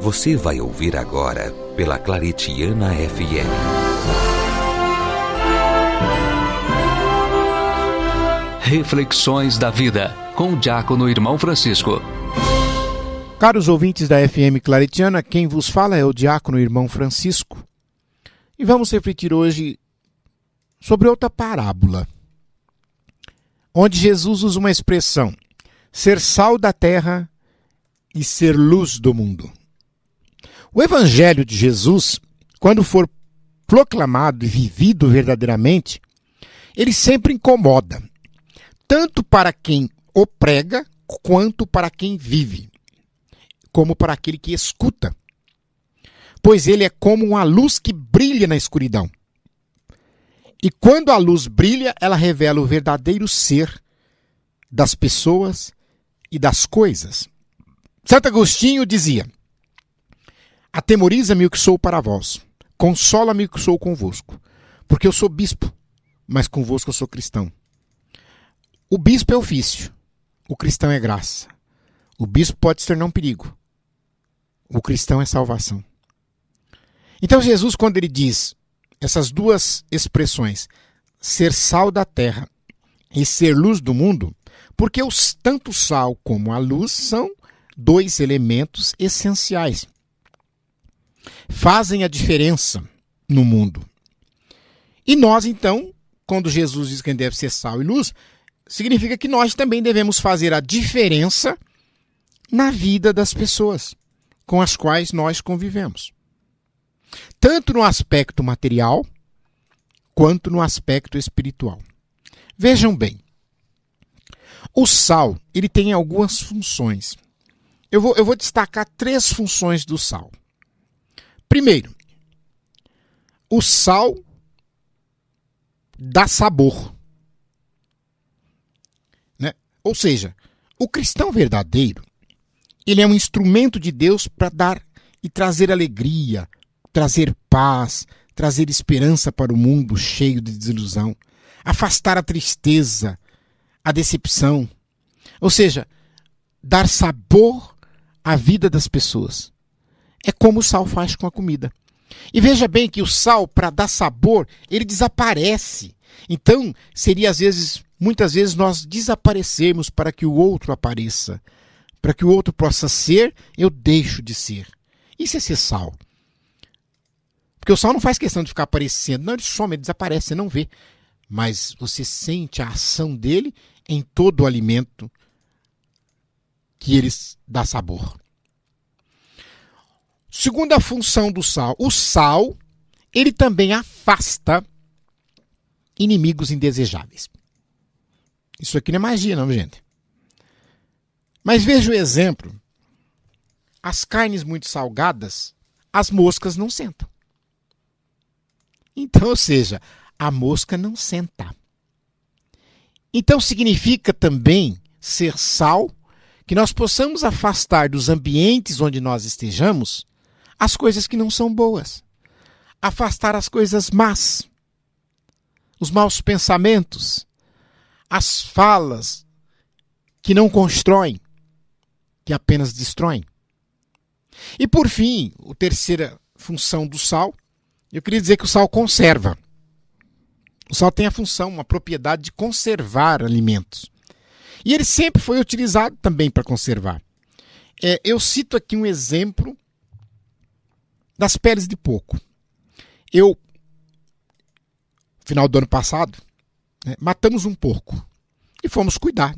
Você vai ouvir agora pela Claretiana FM. Reflexões da vida, com o diácono Irmão Francisco. Caros ouvintes da FM Claretiana, quem vos fala é o diácono Irmão Francisco. E vamos refletir hoje sobre outra parábola, onde Jesus usa uma expressão: ser sal da terra e ser luz do mundo. O Evangelho de Jesus, quando for proclamado e vivido verdadeiramente, ele sempre incomoda, tanto para quem o prega, quanto para quem vive, como para aquele que escuta. Pois ele é como uma luz que brilha na escuridão. E quando a luz brilha, ela revela o verdadeiro ser das pessoas e das coisas. Santo Agostinho dizia: atemoriza-me o que sou para vós, consola-me o que sou convosco, porque eu sou bispo, mas convosco eu sou cristão. O bispo é ofício, o cristão é graça. O bispo pode se tornar um perigo, o cristão é salvação. Então Jesus, quando ele diz essas duas expressões, ser sal da terra e ser luz do mundo, porque tanto o sal como a luz são dois elementos essenciais. Fazem a diferença no mundo. E nós, então, quando Jesus diz que a gente deve ser sal e luz, significa que nós também devemos fazer a diferença na vida das pessoas com as quais nós convivemos. Tanto no aspecto material, quanto no aspecto espiritual. Vejam bem, o sal, ele tem algumas funções. Eu vou destacar 3 funções do sal. Primeiro, o sal dá sabor. Né? Ou seja, o cristão verdadeiro, ele é um instrumento de Deus para dar e trazer alegria, trazer paz, trazer esperança para o mundo cheio de desilusão, afastar a tristeza, a decepção. Ou seja, dar sabor à vida das pessoas. É como o sal faz com a comida. E veja bem que o sal, para dar sabor, ele desaparece. Então, seria muitas vezes nós desaparecermos para que o outro apareça. Para que o outro possa ser, eu deixo de ser. Isso é ser sal. Porque o sal não faz questão de ficar aparecendo. Não, ele some, ele desaparece, você não vê. Mas você sente a ação dele em todo o alimento que ele dá sabor. Segunda função do sal. O sal, ele também afasta inimigos indesejáveis. Isso aqui não é magia, não, gente. Mas veja o exemplo. As carnes muito salgadas, as moscas não sentam. Então, ou seja, a mosca não senta. Então significa também ser sal, que nós possamos afastar dos ambientes onde nós estejamos as coisas que não são boas. Afastar as coisas más, os maus pensamentos, as falas que não constroem, que apenas destroem. E por fim, a terceira função do sal, eu queria dizer que o sal conserva. O sal tem a função, uma propriedade de conservar alimentos. E ele sempre foi utilizado também para conservar. Eu cito aqui um exemplo das peles de porco. Final do ano passado, matamos um porco e fomos cuidar.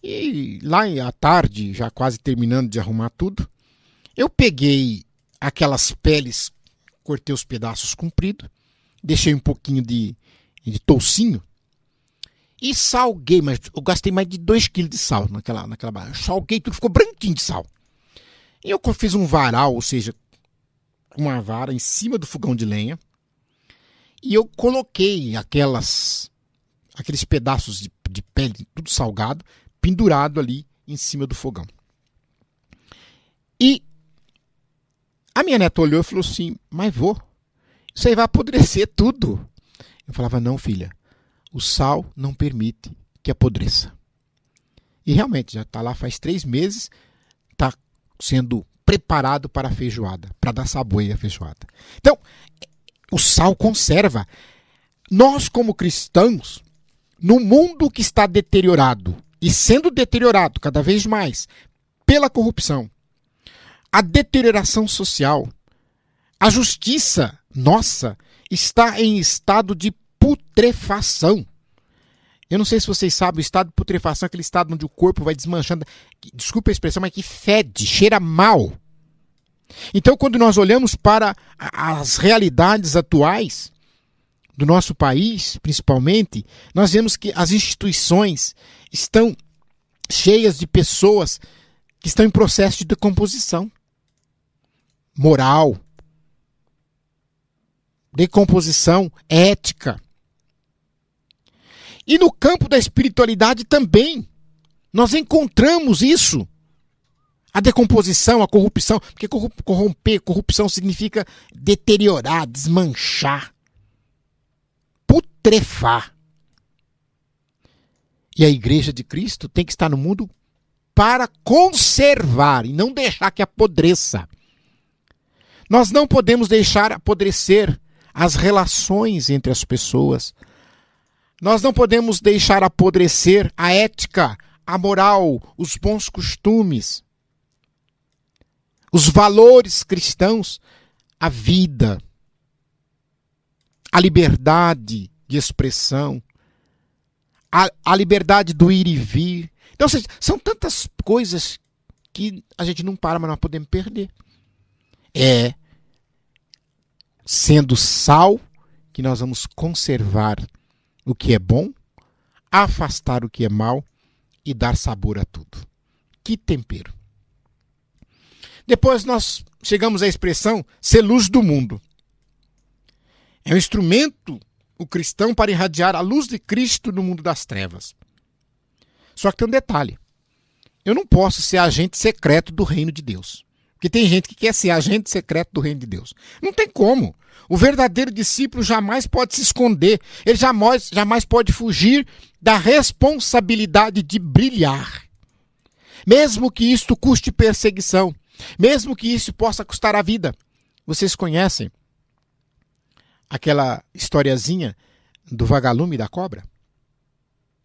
E lá à tarde, já quase terminando de arrumar tudo, eu peguei aquelas peles, cortei os pedaços compridos, deixei um pouquinho de toucinho e salguei, mas eu gastei mais de 2 kg de sal naquela barra. Salguei tudo, ficou branquinho de sal. E eu fiz um varal, ou seja, uma vara em cima do fogão de lenha, e eu coloquei aqueles pedaços de pele, tudo salgado, pendurado ali em cima do fogão. E a minha neta olhou e falou assim: mas vô, isso aí vai apodrecer tudo. Eu falava: não, filha, o sal não permite que apodreça. E realmente, já está lá faz 3 meses, está sendo preparado para a feijoada, para dar sabor à feijoada. Então, o sal conserva. Nós, como cristãos, no mundo que está deteriorado, e sendo deteriorado cada vez mais pela corrupção, a deterioração social, a justiça nossa está em estado de putrefação. Eu não sei se vocês sabem, o estado de putrefação é aquele estado onde o corpo vai desmanchando. Desculpa a expressão, mas que fede, cheira mal. Então, quando nós olhamos para as realidades atuais do nosso país, principalmente, nós vemos que as instituições estão cheias de pessoas que estão em processo de decomposição moral, decomposição ética. E no campo da espiritualidade também, nós encontramos isso. A decomposição, a corrupção, porque corromper, corrupção significa deteriorar, desmanchar, putrefar. E a Igreja de Cristo tem que estar no mundo para conservar e não deixar que apodreça. Nós não podemos deixar apodrecer as relações entre as pessoas. Nós não podemos deixar apodrecer a ética, a moral, os bons costumes, os valores cristãos, a vida, a liberdade de expressão, a liberdade do ir e vir. Então, são tantas coisas que a gente não para, mas nós podemos perder. É sendo sal que nós vamos conservar o que é bom, afastar o que é mal e dar sabor a tudo. Que tempero! Depois nós chegamos à expressão ser luz do mundo. É um instrumento, o cristão, para irradiar a luz de Cristo no mundo das trevas. Só que tem um detalhe. Eu não posso ser agente secreto do reino de Deus. Porque tem gente que quer ser agente secreto do reino de Deus. Não tem como. O verdadeiro discípulo jamais pode se esconder. Ele jamais pode fugir da responsabilidade de brilhar. Mesmo que isto custe perseguição. Mesmo que isso possa custar a vida. Vocês conhecem aquela historiazinha do vagalume e da cobra?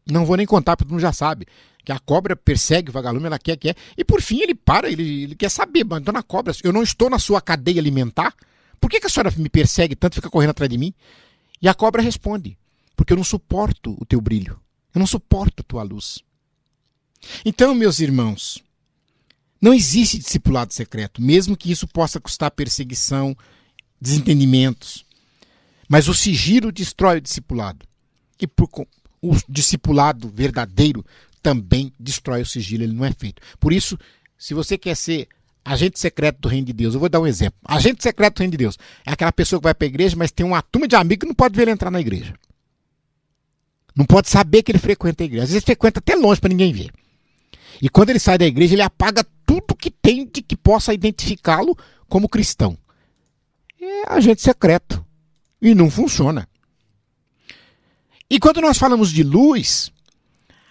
Não vou nem contar, porque todo mundo já sabe. Que a cobra persegue o vagalume, ela quer. E por fim ele para, ele quer saber. Mas, dona Cobra, eu não estou na sua cadeia alimentar? Por que a senhora me persegue tanto e fica correndo atrás de mim? E a cobra responde, porque eu não suporto o teu brilho. Eu não suporto a tua luz. Então, meus irmãos, não existe discipulado secreto, mesmo que isso possa custar perseguição, desentendimentos. Mas o sigilo destrói o discipulado. E o discipulado verdadeiro também destrói o sigilo, ele não é feito. Por isso, se você quer ser agente secreto do reino de Deus, eu vou dar um exemplo. Agente secreto do reino de Deus é aquela pessoa que vai para a igreja, mas tem uma turma de amigos que não pode ver ele entrar na igreja. Não pode saber que ele frequenta a igreja. Às vezes ele frequenta até longe para ninguém ver. E quando ele sai da igreja, ele apaga tudo que tem de que possa identificá-lo como cristão. É agente secreto. E não funciona. E quando nós falamos de luz,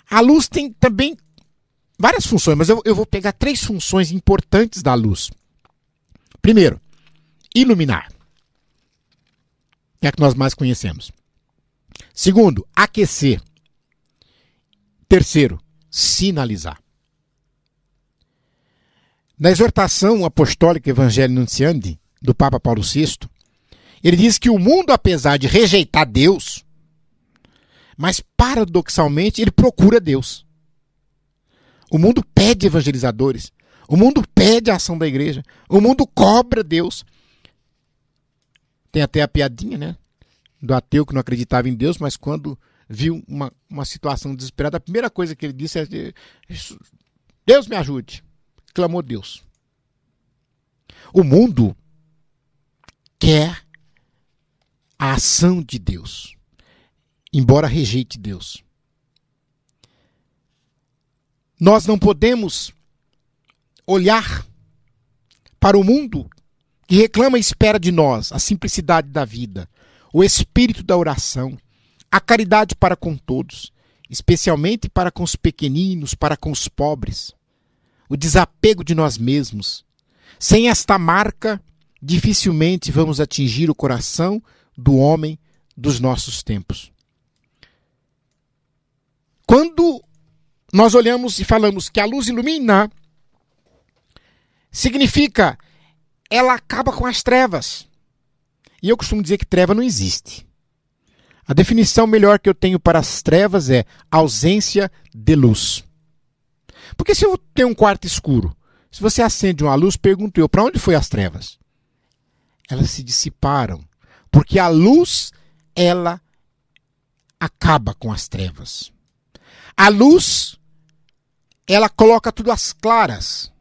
a luz tem também várias funções, mas eu vou pegar 3 funções importantes da luz. Primeiro, iluminar. Que é a que nós mais conhecemos. Segundo, aquecer. Terceiro, sinalizar. Na exortação apostólica Evangelii Nuntiandi, do Papa Paulo VI, ele diz que o mundo, apesar de rejeitar Deus, mas paradoxalmente ele procura Deus. O mundo pede evangelizadores. O mundo pede a ação da igreja. O mundo cobra Deus. Tem até a piadinha, né? Do ateu que não acreditava em Deus, mas quando viu uma situação desesperada, a primeira coisa que ele disse é: Deus me ajude. Clamou Deus. O mundo quer a ação de Deus, embora rejeite Deus. Nós não podemos olhar para o mundo que reclama e espera de nós a simplicidade da vida, o espírito da oração, a caridade para com todos, especialmente para com os pequeninos, para com os pobres, o desapego de nós mesmos, Sem esta marca, dificilmente vamos atingir o coração do homem dos nossos tempos. Quando nós olhamos e falamos que a luz ilumina, significa ela acaba com as trevas. E eu costumo dizer que treva não existe. A definição melhor que eu tenho para as trevas é ausência de luz. Porque se eu tenho um quarto escuro, se você acende uma luz, pergunto eu, para onde foi as trevas? Elas se dissiparam. Porque a luz, ela acaba com as trevas. A luz, ela coloca tudo às claras.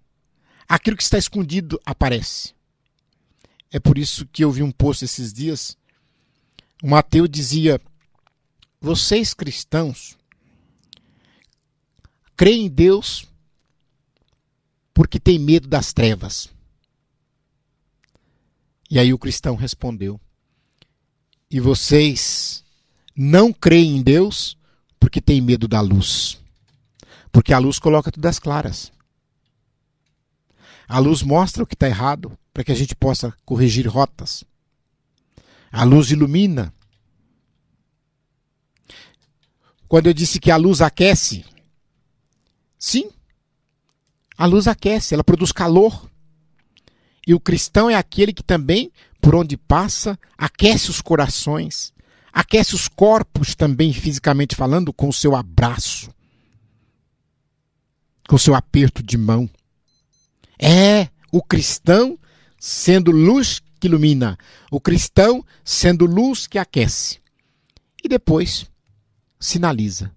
Aquilo que está escondido aparece. É por isso que eu vi um post esses dias. Um ateu dizia: vocês cristãos creem em Deus porque têm medo das trevas. E aí o cristão respondeu: e vocês não creem em Deus porque têm medo da luz. Porque a luz coloca tudo às claras. A luz mostra o que está errado para que a gente possa corrigir rotas. A luz ilumina. Quando eu disse que a luz aquece, sim, a luz aquece, ela produz calor. E o cristão é aquele que também, por onde passa, aquece os corações, aquece os corpos também, fisicamente falando, com o seu abraço, com o seu aperto de mão. É o cristão sendo luz que ilumina, o cristão sendo luz que aquece. E depois sinaliza.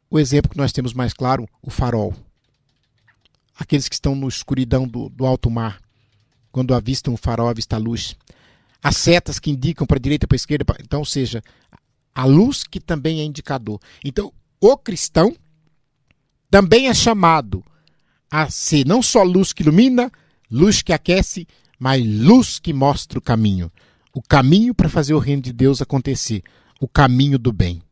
O exemplo que nós temos mais claro, o farol. Aqueles que estão na escuridão do alto mar, quando avistam o farol, avistam a luz. As setas que indicam para a direita e para a esquerda, então, ou seja, a luz que também é indicador. Então, o cristão também é chamado a ser não só luz que ilumina, luz que aquece, mas luz que mostra o caminho. O caminho para fazer o reino de Deus acontecer. O caminho do bem.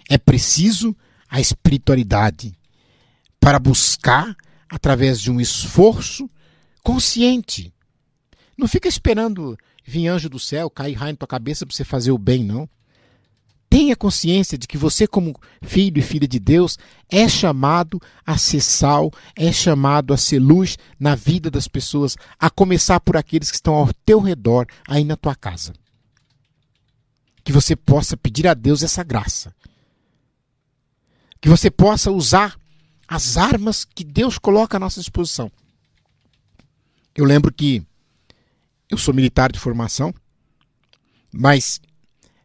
É preciso a espiritualidade para buscar, através de um esforço consciente. Não fica esperando vir anjo do céu, cair raio na tua cabeça para você fazer o bem, não. Tenha consciência de que você, como filho e filha de Deus, é chamado a ser sal, é chamado a ser luz na vida das pessoas, a começar por aqueles que estão ao teu redor, aí na tua casa. Que você possa pedir a Deus essa graça. Que você possa usar as armas que Deus coloca à nossa disposição. Eu lembro que eu sou militar de formação, mas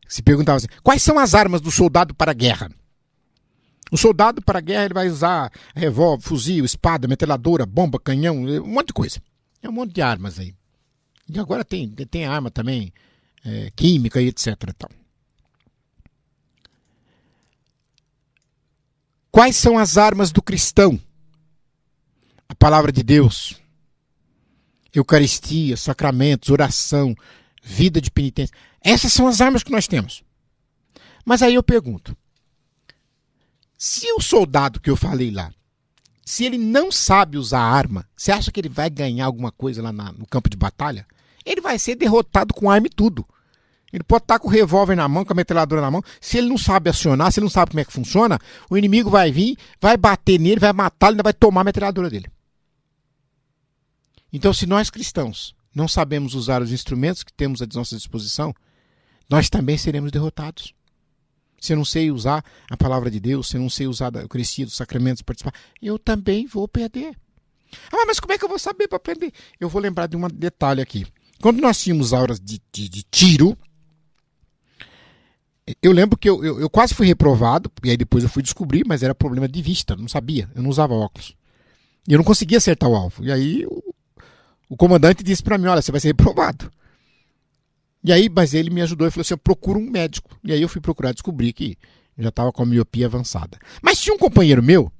se perguntava assim, quais são as armas do soldado para a guerra? O soldado para a guerra ele vai usar revólver, fuzil, espada, metralhadora, bomba, canhão, um monte de coisa. É um monte de armas aí. E agora tem arma também, química e etc. Então. Quais são as armas do cristão? A palavra de Deus, Eucaristia, sacramentos, oração, vida de penitência. Essas são as armas que nós temos. Mas aí eu pergunto, se o soldado que eu falei lá, se ele não sabe usar a arma, você acha que ele vai ganhar alguma coisa lá no campo de batalha? Ele vai ser derrotado com arma e tudo. Ele pode estar com o revólver na mão, com a metralhadora na mão. Se ele não sabe acionar, se ele não sabe como é que funciona, o inimigo vai vir, vai bater nele, vai matá-lo e ainda vai tomar a metralhadora dele. Então, se nós cristãos não sabemos usar os instrumentos que temos à nossa disposição, nós também seremos derrotados. Se eu não sei usar a palavra de Deus, se eu não sei usar a Eucaristia, dos sacramentos, participar, eu também vou perder. Ah, mas como é que eu vou saber para aprender? Eu vou lembrar de um detalhe aqui. Quando nós tínhamos aulas de tiro, eu lembro que eu quase fui reprovado, e aí depois eu fui descobrir, mas era problema de vista, não sabia, eu não usava óculos. E eu não conseguia acertar o alvo. E aí o comandante disse para mim, olha, você vai ser reprovado. E aí, mas ele me ajudou e falou assim, procura um médico. E aí eu fui procurar descobrir que já estava com a miopia avançada. Mas tinha um companheiro meu,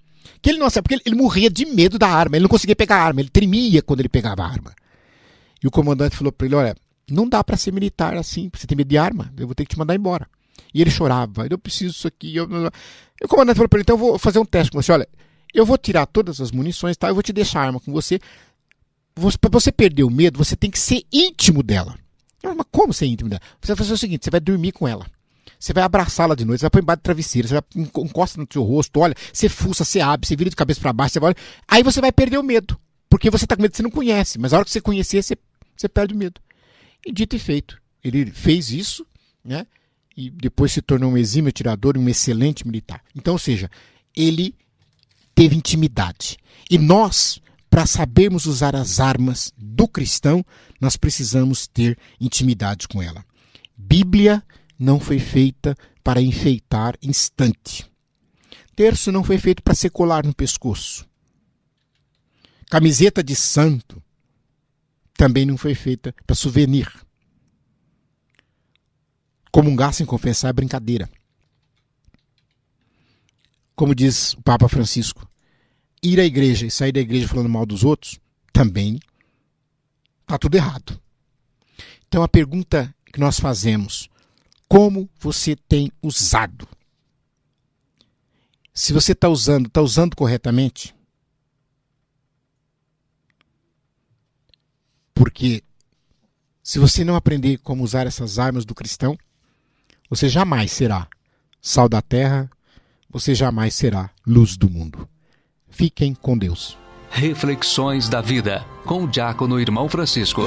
que ele não sabia, porque ele morria de medo da arma, ele não conseguia pegar a arma, ele tremia quando ele pegava a arma. E o comandante falou para ele, olha, não dá para ser militar assim, você tem medo de arma, eu vou ter que te mandar embora. E ele chorava, eu preciso disso aqui. E o comandante falou para ele, então eu vou fazer um teste com você, olha, eu vou tirar todas as munições, tá? Eu vou te deixar a arma com você, Para você perder o medo, você tem que ser íntimo dela. Mas como ser íntimo dela? Você vai fazer o seguinte, você vai dormir com ela. Você vai abraçá-la de noite, você vai pôr embaixo do travesseiro, você vai encosta no seu rosto, olha, você fuça, você abre, você vira de cabeça para baixo, você vai, aí você vai perder o medo. Porque você está com medo que você não conhece, mas a hora que você conhecer, você perde o medo. E dito e feito. Ele fez isso, né? E depois se tornou um exímio atirador e um excelente militar. Então, ou seja, ele teve intimidade. E nós, para sabermos usar as armas do cristão, nós precisamos ter intimidade com ela. Bíblia não foi feita para enfeitar instante. Terço não foi feito para ser colar no pescoço. Camiseta de santo também não foi feita para souvenir. Comungar sem confessar é brincadeira. Como diz o Papa Francisco, ir à igreja e sair da igreja falando mal dos outros, também está tudo errado. Então a pergunta que nós fazemos, como você tem usado? Se você está usando corretamente? Porque se você não aprender como usar essas armas do cristão, você jamais será sal da terra, você jamais será luz do mundo. Fiquem com Deus. Reflexões da vida, com o diácono Irmão Francisco.